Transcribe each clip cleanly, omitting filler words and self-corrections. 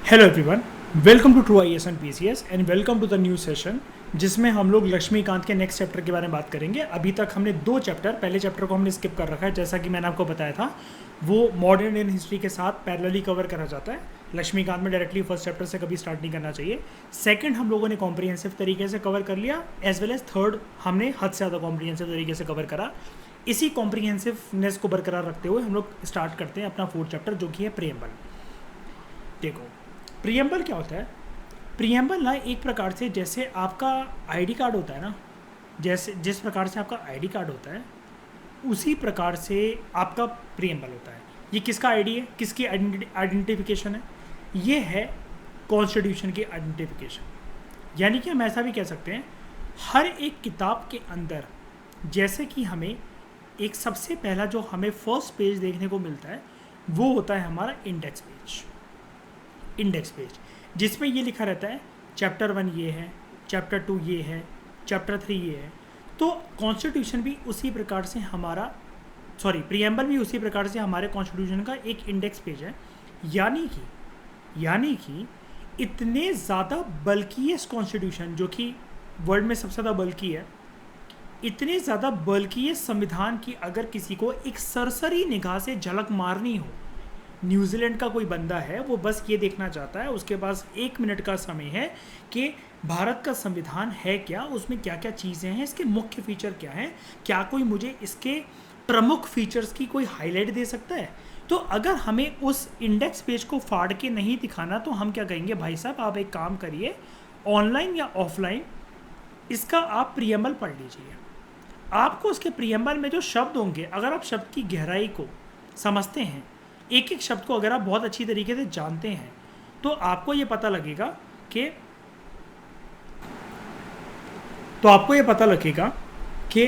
Hello everyone, welcome to true IAS and PCS and welcome to the new session जिसमें हम लोग लक्ष्मीकांत के next chapter के बारे में बात करेंगे। अभी तक हमने दो चैप्टर, पहले चैप्टर को हमने स्किप कर रखा है, जैसा कि मैंने आपको बताया था वो मॉडर्न इंडियन हिस्ट्री के साथ पैरेलली कवर करा जाता है। लक्ष्मीकांत में डायरेक्टली फर्स्ट चैप्टर से कभी स्टार्ट नहीं करना चाहिए। सेकंड हम लोगों ने कॉम्प्रिहेंसिव तरीके से कवर कर लिया, एज वेल एज थर्ड हमने हद से ज़्यादा कॉम्प्रिहेंसिव तरीके से कवर करा। इसी कॉम्प्रिहेंसिवनेस को बरकरार रखते हुए हम लोग स्टार्ट करते हैं अपना फोर्थ चैप्टर, जो कि है प्रीएम्बल। देखो, प्रीएम्बल क्या होता है? प्रीएम्बल ना एक प्रकार से जैसे आपका आईडी कार्ड होता है ना, जैसे जिस प्रकार से आपका आईडी कार्ड होता है उसी प्रकार से आपका प्रीएम्बल होता है। ये किसका आईडी है, किसकी आइडेंटिफिकेशन है? ये है कॉन्स्टिट्यूशन की आइडेंटिफिकेशन। यानी कि हम ऐसा भी कह सकते हैं, हर एक किताब के अंदर जैसे कि हमें एक सबसे पहला जो हमें फर्स्ट पेज देखने को मिलता है वो होता है हमारा इंडेक्स पेज, जिसमें ये लिखा रहता है चैप्टर 1 ये है, चैप्टर 2 ये है, चैप्टर 3 ये है। तो कॉन्स्टिट्यूशन भी उसी प्रकार से प्रीएम्बल भी उसी प्रकार से हमारे कॉन्स्टिट्यूशन का एक इंडेक्स पेज है। यानी कि इतने ज़्यादा बल्कि है कॉन्स्टिट्यूशन, जो कि वर्ल्ड में सबसे ज़्यादा बल्कि है, इतने ज़्यादा बल्कि है संविधान की अगर किसी को एक सरसरी निगाह से झलक मारनी हो, न्यूजीलैंड का कोई बंदा है, वो बस ये देखना चाहता है, उसके पास 1 मिनट का समय है कि भारत का संविधान है क्या, उसमें क्या क्या चीज़ें हैं, इसके मुख्य फीचर क्या हैं, क्या कोई मुझे इसके प्रमुख फीचर्स की कोई हाईलाइट दे सकता है। तो अगर हमें उस इंडेक्स पेज को फाड़ के नहीं दिखाना तो हम क्या कहेंगे, भाई साहब आप एक काम करिए, ऑनलाइन या ऑफलाइन इसका आप प्रीएम्बल पढ़ लीजिए। आपको उसके प्रीएम्बल में जो शब्द होंगे, अगर आप शब्द की गहराई को समझते हैं, एक एक शब्द को अगर आप बहुत अच्छी तरीके से जानते हैं, तो आपको ये पता लगेगा कि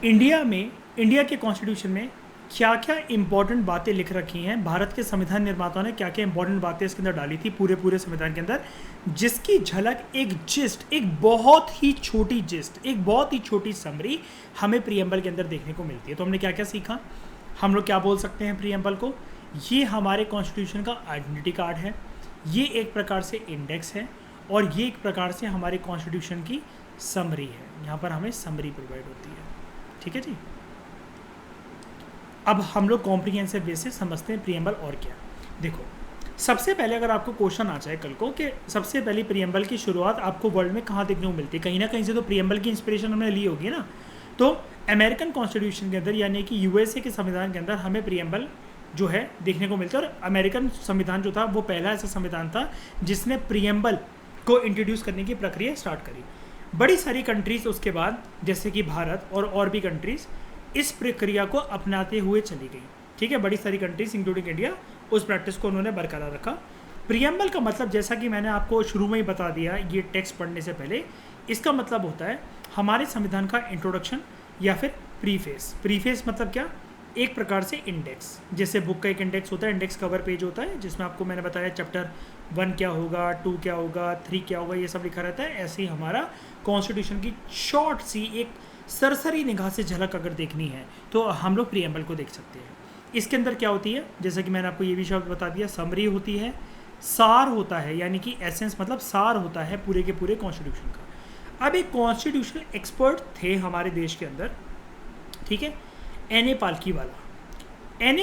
इंडिया के कॉन्स्टिट्यूशन में क्या क्या इंपॉर्टेंट बातें लिख रखी हैं। भारत के संविधान निर्माताओं ने क्या क्या इंपॉर्टेंट बातें इसके अंदर डाली थी, पूरे संविधान के अंदर, जिसकी झलक एक बहुत ही छोटी समरी हमें प्रीएम्बल के अंदर देखने को मिलती है। तो हमने क्या क्या सीखा? हम लोग क्या बोल सकते हैं प्रीएम्बल को? ये हमारे कॉन्स्टिट्यूशन का आइडेंटिटी कार्ड है, ये एक प्रकार से इंडेक्स है, और ये एक प्रकार से हमारे कॉन्स्टिट्यूशन की समरी है। यहाँ पर हमें समरी प्रोवाइड होती है। ठीक है जी। अब हम लोग कॉम्प्रिहेंसिव वे से समझते हैं प्रीएम्बल और क्या। देखो, सबसे पहले अगर आपको क्वेश्चन आ जाए कल को कि सबसे पहली प्रीएम्बल की शुरुआत आपको वर्ल्ड में कहाँ देखने को मिलती है, कहीं ना कहीं से तो प्रीएम्बल की इंस्पिरेशन हमने ली होगी ना। तो अमेरिकन कॉन्स्टिट्यूशन के अंदर, यानी कि यूएसए के संविधान के अंदर हमें प्रीएम्बल जो है देखने को मिलता है। और अमेरिकन संविधान जो था वो पहला ऐसा संविधान था जिसने प्रीएम्बल को इंट्रोड्यूस करने की प्रक्रिया स्टार्ट करी। बड़ी सारी कंट्रीज़ उसके बाद, जैसे कि भारत और भी कंट्रीज़, इस प्रक्रिया को अपनाते हुए चली गई। ठीक है, बड़ी सारी कंट्रीज़ इंक्लूडिंग इंडिया उस प्रैक्टिस को उन्होंने बरकरार रखा। प्रीएम्बल का मतलब, जैसा कि मैंने आपको शुरू में ही बता दिया ये टेक्स्ट पढ़ने से पहले, इसका मतलब होता है हमारे संविधान का इंट्रोडक्शन या फिर प्रीफेस मतलब क्या? एक प्रकार से इंडेक्स। जैसे बुक का एक इंडेक्स होता है, इंडेक्स कवर पेज होता है, जिसमें आपको मैंने बताया चैप्टर 1 क्या होगा, 2 क्या होगा, 3 क्या होगा, ये सब लिखा रहता है। ऐसे ही हमारा कॉन्स्टिट्यूशन की शॉर्ट सी एक सरसरी निगाह से झलक अगर देखनी है तो हम लोग प्रीएम्बल को देख सकते हैं। इसके अंदर क्या होती है, जैसा कि मैंने आपको ये भी शब्द बता दिया, समरी होती है, सार होता है, यानी कि एसेंस मतलब सार होता है पूरे के पूरे कॉन्स्टिट्यूशन का। अब एक कॉन्स्टिट्यूशनल एक्सपर्ट थे हमारे देश के अंदर, ठीक है, एन ए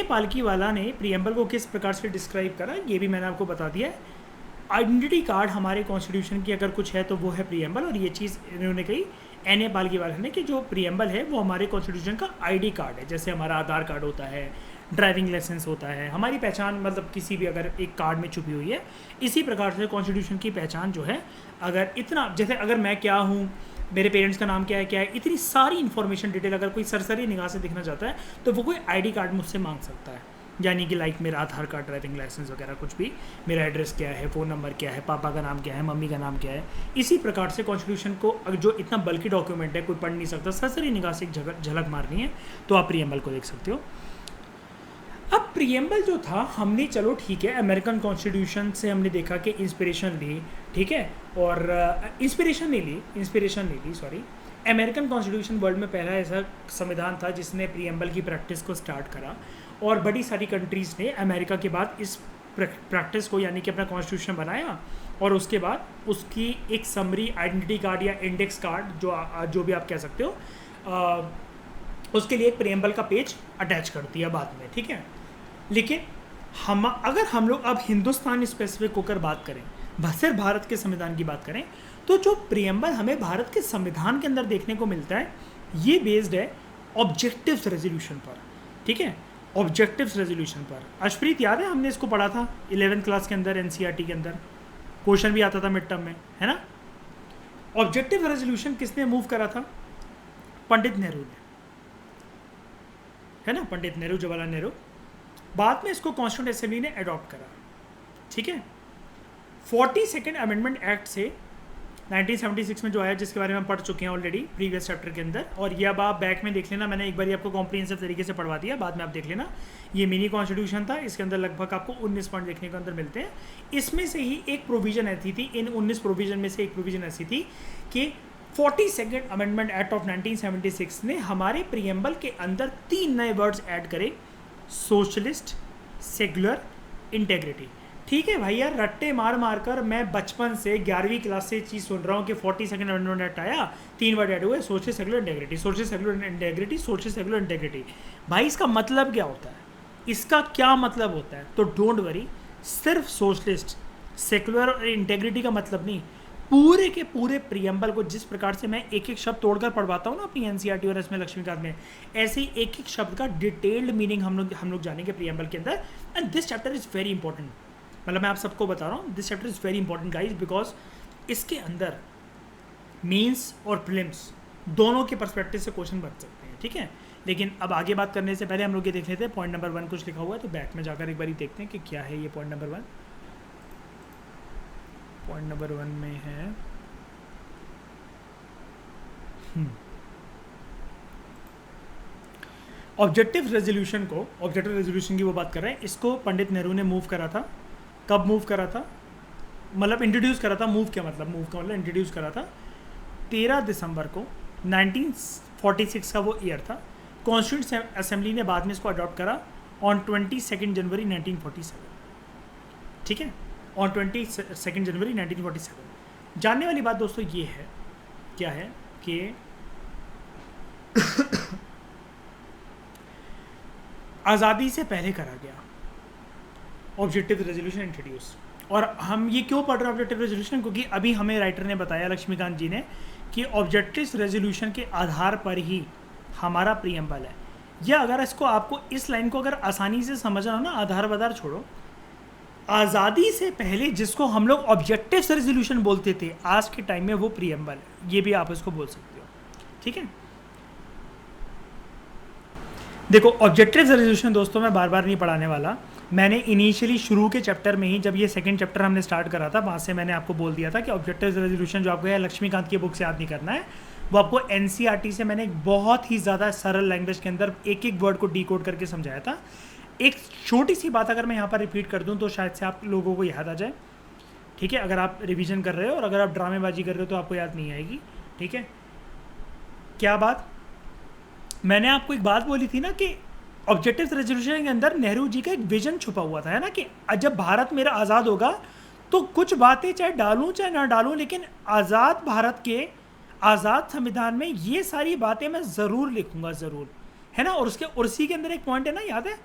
पालकी वाला ने प्रीएम्बल को किस प्रकार से डिस्क्राइब करा, ये भी मैंने आपको बता दिया है। आइडेंटिटी कार्ड हमारे कॉन्स्टिट्यूशन की अगर कुछ है तो वो है प्रीएम्बल, और ये चीज़ इन्होंने कही एन ए पालकी वाले ने कि जो प्रीएम्बल है वो हमारे कॉन्स्टिट्यूशन का आईडी कार्ड है। जैसे हमारा आधार कार्ड होता है, ड्राइविंग लाइसेंस होता है, हमारी पहचान मतलब किसी भी अगर एक कार्ड में छुपी हुई है, इसी प्रकार से कॉन्स्टिट्यूशन की पहचान जो है, अगर इतना, जैसे अगर मैं क्या हूँ, मेरे पेरेंट्स का नाम क्या है, इतनी सारी इन्फॉर्मेशन डिटेल अगर कोई सरसरी निगाह से दिखना चाहता है तो वो कोई आईडी कार्ड मुझसे मांग सकता है। यानी कि लाइक मेरा आधार कार्ड, ड्राइविंग लाइसेंस वगैरह कुछ भी, मेरा एड्रेस क्या है, फ़ोन नंबर क्या है, पापा का नाम क्या है, मम्मी का नाम क्या है। इसी प्रकार से कॉन्स्टिट्यूशन को अगर जो इतना बल्कि डॉक्यूमेंट है, कोई पढ़ नहीं सकता, सरसरी निगाह से एक झलक मारनी है तो आप प्रीएम्बल को देख सकते हो। अब प्रीएम्बल जो था, हमने चलो ठीक है अमेरिकन कॉन्स्टिट्यूशन से हमने देखा कि इंस्पिरेशन ली, ठीक है, और इंस्पिरेशन नहीं ली सॉरी, अमेरिकन कॉन्स्टिट्यूशन वर्ल्ड में पहला ऐसा संविधान था जिसने प्रीएम्बल की प्रैक्टिस को स्टार्ट करा, और बड़ी सारी कंट्रीज़ ने अमेरिका के बाद इस प्रैक्टिस को, यानी कि अपना कॉन्स्टिट्यूशन बनाया और उसके बाद उसकी एक समरी आइडेंटिटी कार्ड या इंडेक्स कार्ड जो भी आप कह सकते हो, उसके लिए एक प्रीएम्बल का पेज अटैच कर दिया बाद में, ठीक है। लेकिन अगर हम लोग अब हिंदुस्तान स्पेसिफिक होकर बात करें, सिर्फ भारत के संविधान की बात करें, तो जो प्रीएम्बल हमें भारत के संविधान के अंदर देखने को मिलता है ये बेस्ड है ऑब्जेक्टिव्स रेजोल्यूशन पर, ठीक है। ऑब्जेक्टिव्स रेजोल्यूशन पर अशप्रीत याद है, हमने इसको पढ़ा था 11th क्लास के अंदर, एनसीईआरटी के अंदर क्वेश्चन भी आता था मिड टर्म में, है ना। ऑब्जेक्टिव रेजोल्यूशन किसने मूव करा था? पंडित नेहरू ने, है ना, पंडित नेहरू, जवाहरलाल नेहरू। बाद में इसको कॉन्स्टिट्यूंट असेंबली ने अडॉप्ट करा, ठीक है। 42nd अमेंडमेंट एक्ट से 1976 में जो आया, जिसके बारे में हम पढ़ चुके हैं ऑलरेडी प्रीवियस चैप्टर के अंदर, और ये अब आप बैक में देख लेना, मैंने एक बार आपको कॉम्प्रिहेंसिव तरीके से पढ़वा दिया, बाद में आप देख लेना। ये मिनी कॉन्स्टिट्यूशन था, इसके अंदर लगभग आपको 19 पॉइंट देखने को अंदर मिलते हैं। इसमें से ही एक प्रोविजन ऐसी थी, इन 19 प्रोविजन में से एक प्रोविजन ऐसी थी कि 42nd अमेंडमेंट एक्ट ऑफ 1976 ने हमारे प्रीएम्बल के अंदर 3 नए वर्ड्स ऐड करे, सोशलिस्ट, सेक्युलर, इंटेग्रिटी। ठीक है भाई यार, रट्टे मार मार कर मैं बचपन से 11वीं क्लास से चीज़ सुन रहा हूँ कि 42nd अमेंडमेंट एक्ट आया, 3 वर्ड ऐड हुए, socialist, secular, integrity, socialist, secular, integrity, socialist, secular, integrity. भाई इसका मतलब क्या होता है? इसका क्या मतलब होता है? तो डोंट वरी, सिर्फ सोशलिस्ट, सेक्युलर और इंटेग्रिटी का मतलब नहीं, पूरे के पूरे प्रीएम्बल को जिस प्रकार से मैं एक एक शब्द तोड़कर पढ़वाता हूँ ना अपनी एनसीईआरटी और इसमें लक्ष्मीकांत में, ऐसे ही एक एक शब्द का डिटेल्ड मीनिंग हम लोग जानेंगे प्रीएम्बल के अंदर। And this chapter is very important, मतलब मैं आप सबको बता रहा हूँ, this chapter is very important guys, because इसके अंदर मेंस और प्रीलिम्स दोनों के पर्सपेक्टिव से क्वेश्चन बन सकते हैं, ठीक है। लेकिन अब आगे बात करने से पहले हम लोग ये देख लेते हैं पॉइंट नंबर 1 कुछ लिखा हुआ है, तो बैक में जाकर एक बार देखते हैं कि क्या है ये पॉइंट नंबर 1। पॉइंट नंबर 1 में है ऑब्जेक्टिव रेजोल्यूशन को, ऑब्जेक्टिव रेजोल्यूशन की वो बात कर रहे हैं, इसको पंडित नेहरू ने मूव करा था। कब मूव करा था? मतलब इंट्रोड्यूस करा था, मूव का मतलब इंट्रोड्यूस करा था 13 दिसंबर को 1946 का वो ईयर था। कॉन्स्टिट्यूंट असेंबली ने बाद में इसको अडॉप्ट करा ऑन 22 जनवरी 1947, ठीक है, ऑन 22 जनवरी 1947। जानने वाली बात दोस्तों ये है, क्या है कि आज़ादी से पहले करा गया ऑब्जेक्टिव रेजोल्यूशन इंट्रोड्यूस। और हम ये क्यों पढ़ रहे हैं ऑब्जेक्टिव रेजोल्यूशन? क्योंकि अभी हमें राइटर ने बताया, लक्ष्मीकांत जी ने, कि ऑब्जेक्टिव रेजोल्यूशन के आधार पर ही हमारा प्रीएम्बल है। या अगर इसको आपको इस लाइन को अगर आसानी से समझना हो ना, आधार बधार छोड़ो, आज़ादी से पहले जिसको हम लोग ऑब्जेक्टिव रेजोल्यूशन बोलते थे, आज के टाइम में वो प्रीएम्बल है, ये भी आप इसको बोल सकते हो, ठीक है। देखो ऑब्जेक्टिव रेजोल्यूशन दोस्तों मैं बार बार नहीं पढ़ाने वाला, मैंने इनिशियली शुरू के चैप्टर में ही, जब ये सेकंड चैप्टर हमने स्टार्ट करा था, वहाँ से मैंने आपको बोल दिया था कि ऑब्जेक्टिव रेजोल्यूशन जो आपको है लक्ष्मीकांत की बुक से याद नहीं करना है, वो आपको एनसीईआरटी से मैंने एक बहुत ही ज़्यादा सरल लैंग्वेज के अंदर एक एक वर्ड को डीकोड करके समझाया था। एक छोटी सी बात अगर मैं यहाँ पर रिपीट कर दूँ तो शायद से आप लोगों को याद आ जाए, ठीक है। अगर आप रिविजन कर रहे हो और अगर आप ड्रामेबाजी कर रहे हो तो आपको याद नहीं आएगी, ठीक है। क्या बात? मैंने आपको एक बात बोली थी ना कि ऑब्जेक्टिव रेजोल्यूशन के अंदर नेहरू जी का एक विजन छुपा हुआ था, है ना, कि जब भारत मेरा आज़ाद होगा तो कुछ बातें चाहे डालूं चाहे ना डालूं, लेकिन आज़ाद भारत के आज़ाद संविधान में ये सारी बातें मैं ज़रूर लिखूंगा, ज़रूर, है ना। और उसी के अंदर एक पॉइंट है ना, याद है,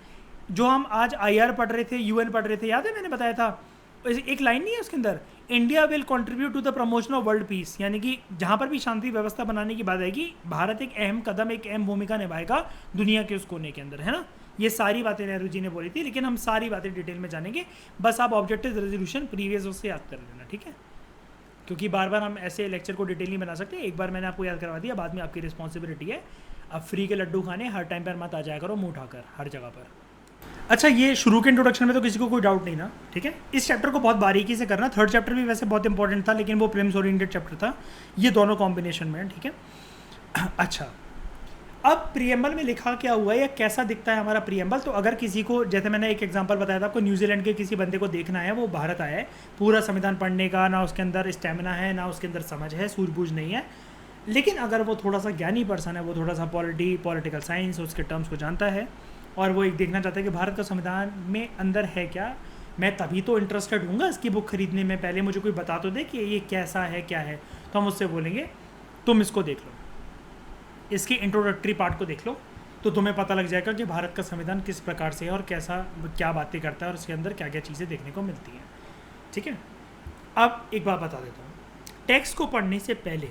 जो हम आज IR पढ़ रहे थे, UN पढ़ रहे थे, याद है मैंने बताया था, एक लाइन नहीं है उसके अंदर, India will contribute to the promotion of world peace, यानी कि जहाँ पर भी शांति व्यवस्था बनाने की बात आएगी, भारत एक अहम कदम, एक अहम भूमिका निभाएगा दुनिया के उस कोने के अंदर, है ना। ये सारी बातें नेहरू जी ने बोली थी, लेकिन हम सारी बातें डिटेल में जानेंगे, बस आप ऑब्जेक्टिव रेजोल्यूशन प्रीवियस उससे याद कर लेना, ठीक है, क्योंकि बार बार हम ऐसे लेक्चर को डिटेल नहीं बना सकते। एक बार मैंने आपको याद करवा दिया, बाद में आपकी रिस्पॉन्सिबिलिटी है। अब फ्री के लड्डू खाने हर टाइम पर मत आ जाया करो मुँह उठाकर हर जगह पर। अच्छा, ये शुरू के इंट्रोडक्शन में तो किसी को कोई डाउट नहीं ना, ठीक है। इस चैप्टर को बहुत बारीकी से करना, थर्ड चैप्टर भी वैसे बहुत इंपॉर्टेंट था, लेकिन वो प्रीलिम्स ओरिएंटेड चैप्टर था, ये दोनों कॉम्बिनेशन में, ठीक है। अच्छा, अब प्रीएम्बल में लिखा क्या हुआ है या कैसा दिखता है हमारा प्रीएम्बल? तो अगर किसी को, जैसे मैंने एक एग्जांपल बताया था आपको, न्यूजीलैंड के किसी बंदे को देखना है, वो भारत आया है, पूरा संविधान पढ़ने का ना उसके अंदर स्टेमिना है, ना उसके अंदर समझ है, सूझबूझ नहीं है, लेकिन अगर वो थोड़ा सा ज्ञानी पर्सन है, वो थोड़ा सा पॉलिटिकल साइंस उसके टर्म्स को जानता है, और वो एक देखना चाहता है कि भारत का संविधान में अंदर है क्या, मैं तभी तो इंटरेस्टेड हूँगा इसकी बुक खरीदने में, पहले मुझे कोई बता तो दे कि ये कैसा है क्या है, तो हम उससे बोलेंगे तुम इसको देख लो, इसकी इंट्रोडक्टरी पार्ट को देख लो, तो तुम्हें पता लग जाएगा कि भारत का संविधान किस प्रकार से है और कैसा क्या बातें करता है और उसके अंदर क्या क्या चीज़ें देखने को मिलती हैं। ठीक है, अब एक बात बता देता हूँ, टेक्स्ट को पढ़ने से पहले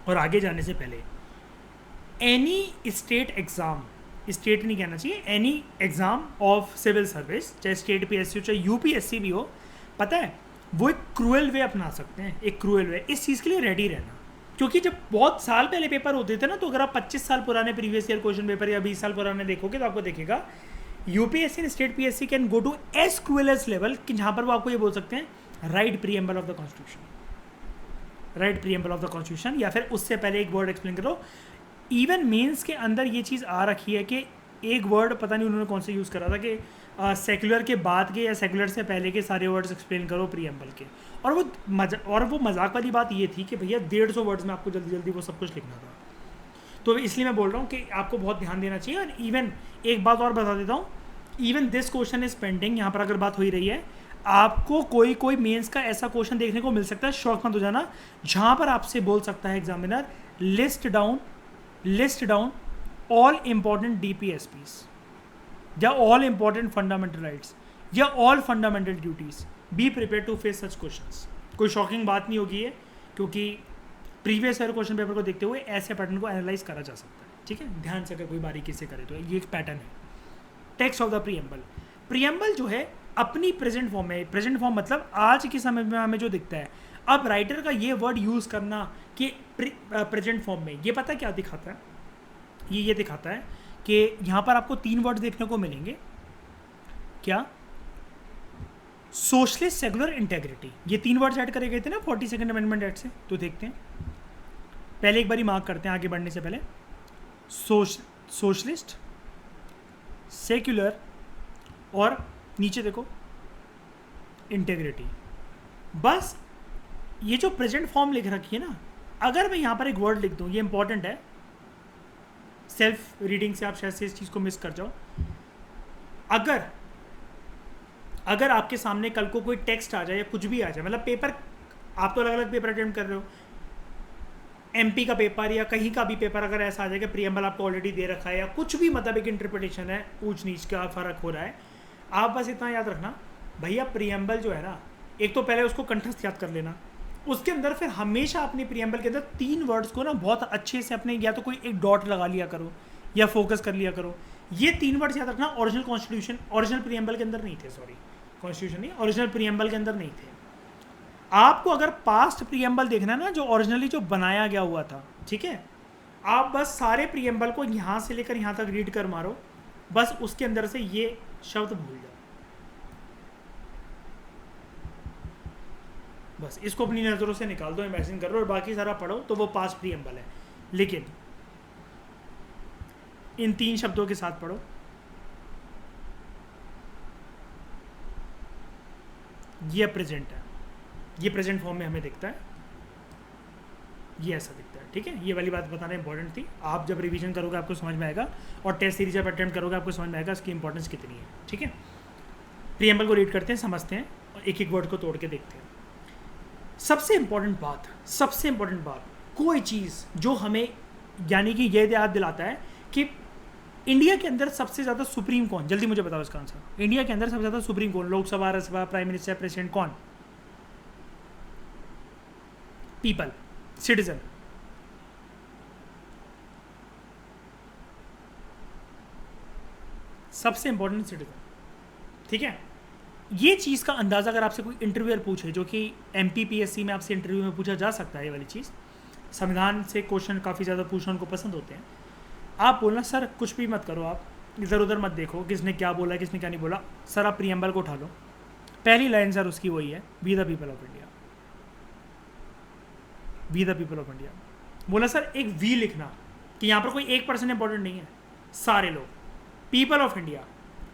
और आगे जाने से पहले एनी स्टेट एग्ज़ाम, स्टेट नहीं कहना चाहिए, any exam of civil service, चाहे स्टेट पीएससी हो चाहे यूपीएससी भी हो, पता है वो एक क्रूएल वे अपना सकते हैं, एक क्रूएल वे। इस चीज़ के लिए रेडी रहना, क्योंकि जब बहुत साल पहले पेपर होते थे ना, तो अगर आप 25 साल पुराने प्रीवियस ईयर क्वेश्चन पेपर या 20 साल पुराने देखोगे तो आपको देखेगा UPSC and state PSC can go to as cruel as level कि जहाँ पर वो आपको ये बोल सकते हैं right preamble of the constitution, right preamble of the constitution, या फिर उससे पहले एक वर्ड एक्सप्लेन करो। इवन मेंस के अंदर ये चीज़ आ रखी है कि एक वर्ड पता नहीं उन्होंने कौन से यूज़ करा था कि सेकुलर के बाद के या सेकुलर से पहले के सारे वर्ड्स एक्सप्लेन करो प्रीएम्बल के, और वो मजाक वाली बात ये थी कि भैया 150 वर्ड्स में आपको जल्दी जल्दी वो सब कुछ लिखना था। तो इसलिए मैं बोल रहा हूँ कि आपको बहुत ध्यान देना चाहिए। और इवन एक बात और बता देता हूँ, even this question is pending, यहाँ पर अगर बात हो ही रही है, आपको कोई मेंस का ऐसा क्वेश्चन देखने को मिल सकता है, शौक मत हो जाना, जहाँ पर आपसे बोल सकता है examiner list down all important DPSPs या ऑल इंपॉर्टेंट फंडामेंटल राइट्स या all fundamental duties, be prepare to face such questions. कोई शॉकिंग बात नहीं होगी ये, क्योंकि प्रीवियस ईयर क्वेश्चन पेपर को देखते हुए ऐसे पैटर्न को एनालाइज करा जा सकता है। ठीक है, ध्यान से अगर कोई बारीकी से करे तो ये एक पैटर्न है। टेक्स्ट ऑफ द प्रीएम्बल जो है अपनी प्रेजेंट फॉर्म में, प्रेजेंट फॉर्म मतलब आज के समय में हमें जो दिखता है, अब राइटर का ये वर्ड यूज़ करना कि प्रेजेंट फॉर्म में, ये पता क्या दिखाता है, ये दिखाता है कि यहाँ पर आपको 3 वर्ड्स देखने को मिलेंगे। क्या? सोशलिस्ट, सेकुलर, इंटेग्रिटी, ये 3 वर्ड्स ऐड करे गए थे ना 42nd अमेंडमेंट एक्ट से। तो देखते हैं, पहले एक बार मार्क करते हैं आगे बढ़ने से पहले, सोशलिस्ट, सेक्युलर और नीचे देखो इंटेग्रिटी। बस ये जो प्रेजेंट फॉर्म लिख रखी है ना, अगर मैं यहाँ पर एक वर्ड लिख दूँ, ये इंपॉर्टेंट है, सेल्फ रीडिंग से आप शायद से इस चीज़ को मिस कर जाओ। अगर आपके सामने कल को कोई टेक्स्ट आ जाए या कुछ भी आ जाए, मतलब पेपर, आप तो अलग अलग पेपर अटेम्प्ट कर रहे हो, MP का पेपर या कहीं का भी पेपर अगर ऐसा आ जाए कि प्रीएम्बल आपको ऑलरेडी दे रखा है या कुछ भी, मतलब एक इंटरप्रिटेशन है, ऊंच नीच का फ़र्क हो रहा है, आप बस इतना याद रखना भैया, प्रीएम्बल जो है ना, एक तो पहले उसको कंठस्थ याद कर लेना, उसके अंदर फिर हमेशा अपने प्रीएम्बल के अंदर 3 वर्ड्स को ना बहुत अच्छे से अपने, या तो कोई एक डॉट लगा लिया करो या फोकस कर लिया करो। ये 3 वर्ड्स याद रखना, ओरिजिनल कॉन्स्टिट्यूशन, ओरिजिनल प्रीएम्बल के अंदर नहीं थे, सॉरी कॉन्स्टिट्यूशन नहीं, ओरिजिनल प्रीएम्बल के अंदर नहीं थे। आपको अगर पास्ट प्रीएम्बल देखना है ना, जो ओरिजिनली जो बनाया गया हुआ था, ठीक है, आप बस सारे प्रीएम्बल को यहाँ से लेकर यहाँ तक रीड कर मारो, बस उसके अंदर से ये शब्द भूल जाओ, बस इसको अपनी नज़रों से निकाल दो, इमेजिन करो, और बाकी सारा पढ़ो तो वो पास्ट प्रीएम्बल है। लेकिन इन 3 शब्दों के साथ पढ़ो, ये प्रेजेंट है, ये प्रेजेंट फॉर्म में हमें दिखता है, ये ऐसा दिखता है। ठीक है, ये वाली बात बताना इंपॉर्टेंट थी। आप जब रिवीजन करोगे आपको समझ में आएगा, और टेस्ट सीरीज जब अटेम्प्ट करोगे आपको समझ में आएगा इसकी इंपॉर्टेंस कितनी है। ठीक है, प्रीएम्बल को रीड करते हैं, समझते हैं और एक एक वर्ड को तोड़ के देखते हैं। सबसे इंपॉर्टेंट बात, कोई चीज़ जो हमें यानी कि ये याद दिलाता है कि इंडिया के अंदर सबसे ज़्यादा सुप्रीम कौन, जल्दी मुझे बताओ इसका आंसर। इंडिया के अंदर सबसे ज़्यादा सुप्रीम कौन, Lok Sabha, Rajya Sabha, prime minister, president, कौन? People, citizen. सबसे इंपॉर्टेंट सिटीजन। ठीक है, ये चीज़ का अंदाज़ा अगर आपसे कोई इंटरव्यूअर पूछे, जो कि MPPSC में आपसे इंटरव्यू में पूछा जा सकता है, ये वाली चीज़, संविधान से क्वेश्चन काफ़ी ज़्यादा पूछना उनको पसंद होते हैं, आप बोलना सर कुछ भी मत करो, आप इधर उधर मत देखो किसने क्या बोला किसने क्या नहीं बोला, सर आप प्रीएम्बल को उठा लो, पहली लाइन सर उसकी वही है, we the people of India, we the people of India. बोला सर एक वी लिखना कि यहाँ पर कोई एक पर्सन इंपॉर्टेंट नहीं है, सारे लोग, पीपल ऑफ इंडिया,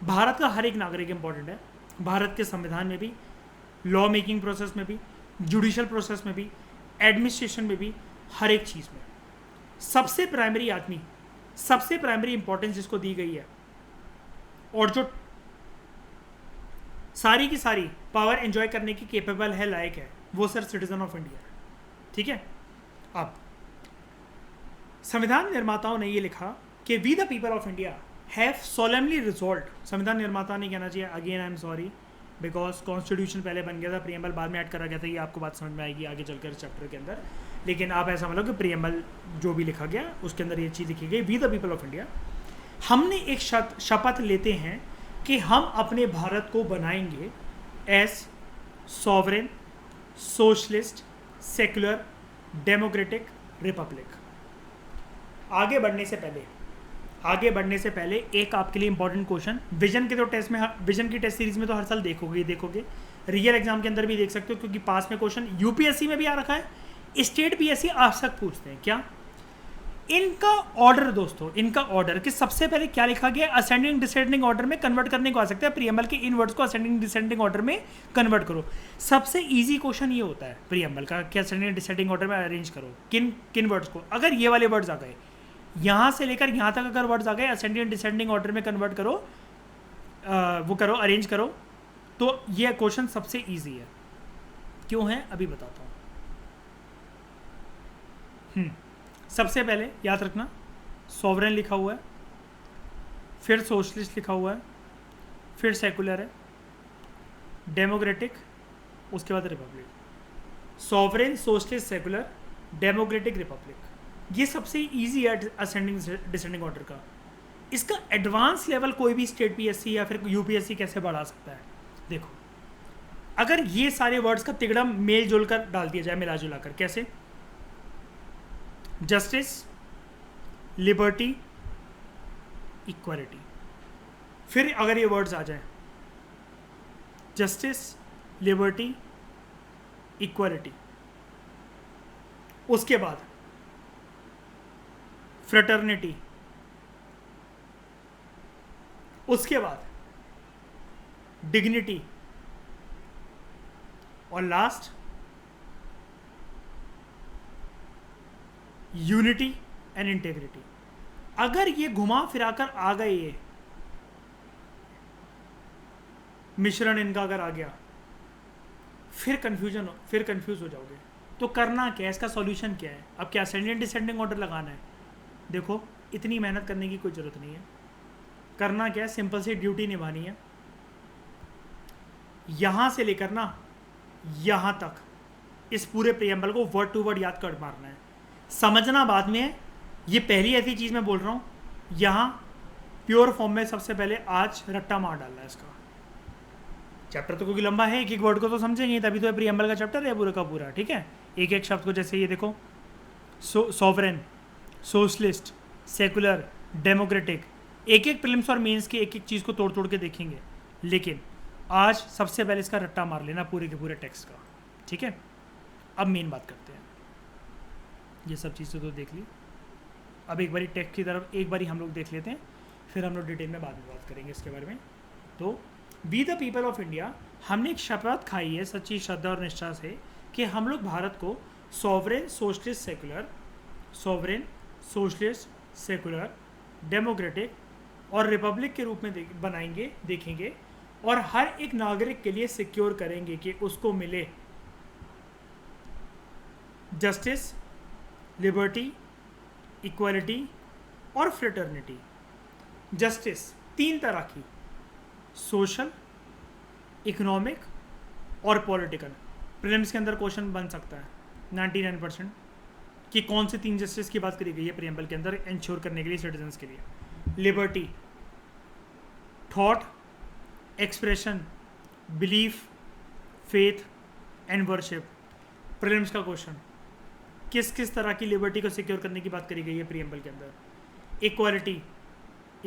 भारत का हर एक नागरिक इंपॉर्टेंट है, भारत के संविधान में भी, लॉ मेकिंग प्रोसेस में भी, जुडिशल प्रोसेस में भी, एडमिनिस्ट्रेशन में भी, हर एक चीज़ में सबसे प्राइमरी आदमी, सबसे प्राइमरी इंपॉर्टेंस जिसको दी गई है, और जो सारी की सारी पावर एंजॉय करने की केपेबल है, लायक है, वो सर सिटीजन ऑफ इंडिया है। ठीक है। अब संविधान निर्माताओं ने ये लिखा कि we the people of India have solemnly resolve, संविधान निर्माता नहीं कहना चाहिए, again I am sorry, because constitution पहले बन गया था, प्रियम्बल बाद में ऐड करा गया था, ये आपको बात समझ में आएगी आगे चलकर चैप्टर के अंदर। लेकिन आप ऐसा मतलब कि प्रियम्बल जो भी लिखा गया उसके अंदर ये चीज़ लिखी गई, we the people of India, हमने एक शपथ लेते हैं कि हम अपने भारत को बनाएंगे as sovereign, socialist, secular, democratic republic. आगे बढ़ने से पहले एक आपके लिए इंपॉर्टेंट क्वेश्चन, विजन के तो टेस्ट में, विजन की टेस्ट सीरीज में तो हर साल देखोगे, रियल एग्जाम के अंदर भी देख सकते हो, क्योंकि पास में क्वेश्चन यूपीएससी में भी आ रखा है, स्टेट पीएससी आपसे पूछते हैं क्या। इनका ऑर्डर दोस्तों, इनका ऑर्डर कि सबसे पहले क्या लिखा गया, असेंडिंग डिसेंडिंग ऑर्डर में कन्वर्ट करने को आ सकता है, प्रियम्बल के इन वर्ड्स को असेंडिंग डिसेंडिंग ऑर्डर में कन्वर्ट करो। सबसे इजी क्वेश्चन ये होता है प्रियम्बल का कि असेंडिंग डिसेंडिंग ऑर्डर में अरेंज करो किन वर्ड्स को। अगर ये वाले वर्ड्स आ गए, यहाँ से लेकर यहाँ तक अगर वर्ड्स आ गए असेंडिंग डिसेंडिंग ऑर्डर में कन्वर्ट करो, वो करो, अरेंज करो, तो ये क्वेश्चन सबसे ईजी है। क्यों है अभी बताता हूँ। सबसे पहले याद रखना, सॉवरेन लिखा हुआ है, फिर सोशलिस्ट लिखा हुआ है, फिर सेकुलर है, डेमोक्रेटिक, उसके बाद Republic. Sovereign, socialist, secular, democratic, Republic, ये सबसे इजी है असेंडिंग डिसेंडिंग ऑर्डर का। इसका एडवांस लेवल कोई भी स्टेट पीएससी या फिर यूपीएससी कैसे बढ़ा सकता है। देखो, अगर ये सारे वर्ड्स का तिगड़म मेल जोल कर डाल दिया जाए, मिला जुला कर, कैसे, जस्टिस, लिबर्टी, इक्वालिटी, फिर अगर ये वर्ड्स आ जाए जस्टिस, लिबर्टी, इक्वालिटी, उसके बाद फ्रेटर्निटी, उसके बाद डिग्निटी, और लास्ट यूनिटी एंड इंटेग्रिटी। अगर ये घुमा फिराकर आ गए, ये मिश्रण इनका अगर आ गया, फिर कंफ्यूज हो जाओगे। तो करना क्या है, इसका सॉल्यूशन क्या है। अब क्या असेंडिंग डिसेंडिंग ऑर्डर लगाना है। देखो, इतनी मेहनत करने की कोई ज़रूरत नहीं है। करना क्या है, सिंपल सी ड्यूटी निभानी है। यहाँ से लेकर ना यहाँ तक इस पूरे प्रियम्बल को वर्ड टू वर्ड याद कर मारना है। समझना बाद में है। ये पहली ऐसी चीज़ मैं बोल रहा हूँ, यहाँ प्योर फॉर्म में सबसे पहले आज रट्टा मार डालना है इसका। चैप्टर तो क्योंकि लंबा है, एक एक वर्ड को तो समझेंगे, तभी तो प्रियम्बल का चैप्टर है पूरा का पूरा। ठीक है, एक एक शब्द को, जैसे ये देखो, सॉवरेन, सोशलिस्ट, सेकुलर, डेमोक्रेटिक, एक एक प्रीलिम्स और मेंस की एक एक चीज़ को तोड़ तोड़ के देखेंगे। लेकिन आज सबसे पहले इसका रट्टा मार लेना पूरे के पूरे टेक्स्ट का। ठीक है, अब मेन बात करते हैं। ये सब चीज़ें तो देख ली, अब एक बारी टेक्स्ट की तरफ एक बारी हम लोग देख लेते हैं, फिर हम लोग डिटेल में बाद में बात करेंगे इसके बारे में। तो we the people of India, हमने एक शपथ खाई है सच्ची श्रद्धा और निष्ठा से कि हम लोग भारत को सॉवरेन, सोशलिस्ट, सेकुलर, डेमोक्रेटिक और रिपब्लिक के रूप में बनाएंगे, देखेंगे, और हर एक नागरिक के लिए सिक्योर करेंगे कि उसको मिले जस्टिस, लिबर्टी, इक्वालिटी और फ्रेटर्निटी। जस्टिस तीन तरह की, सोशल, इकोनॉमिक और पॉलिटिकल। प्रीलिम्स के अंदर क्वेश्चन बन सकता है 99% कि कौन से तीन जस्टिस की बात करी गई है प्रियम्बल के अंदर इंश्योर करने के लिए सिटीजन्स के लिए। Liberty, thought, expression, belief, faith and worship. Prelims का क्वेश्चन, किस किस तरह की लिबर्टी को सिक्योर करने की बात करी गई है प्रियम्बल के अंदर। इक्वालिटी,